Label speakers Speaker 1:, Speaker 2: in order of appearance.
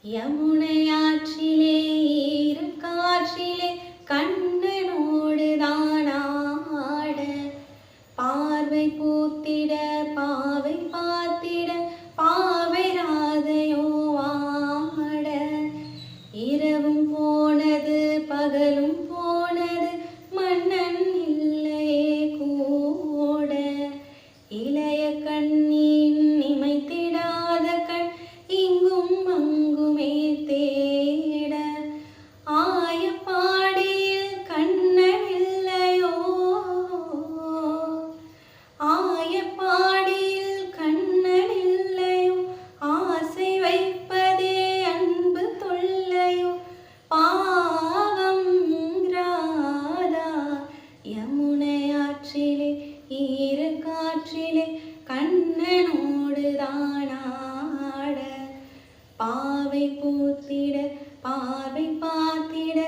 Speaker 1: யமுனையாற்றிலே ஈர காற்றிலே கண்ணனோடு தானாட பார்வை பூத்திட பாவை பார்த்திட பாவை ராதையோ ஆட இரவும் போனது பகலும் போனது மன்னன் இல்லையே கூட இளைய கண்ணின் இமைத்திடாத கண் இங்கும் அங்குமே தேட ஆயப்பாடியில் கண்ணன் இல்லையோ ஆயப்பாடியில் கண்ணன் இல்லையோ ஆசை வைப்பதே அன்பு தொல்லையோ பாவம் ராதா யமுனையாற்றிலே ஈர காற்றிலே கண்ணனோடு தானாட பாவை பூத்திட பார்வை பார்த்திட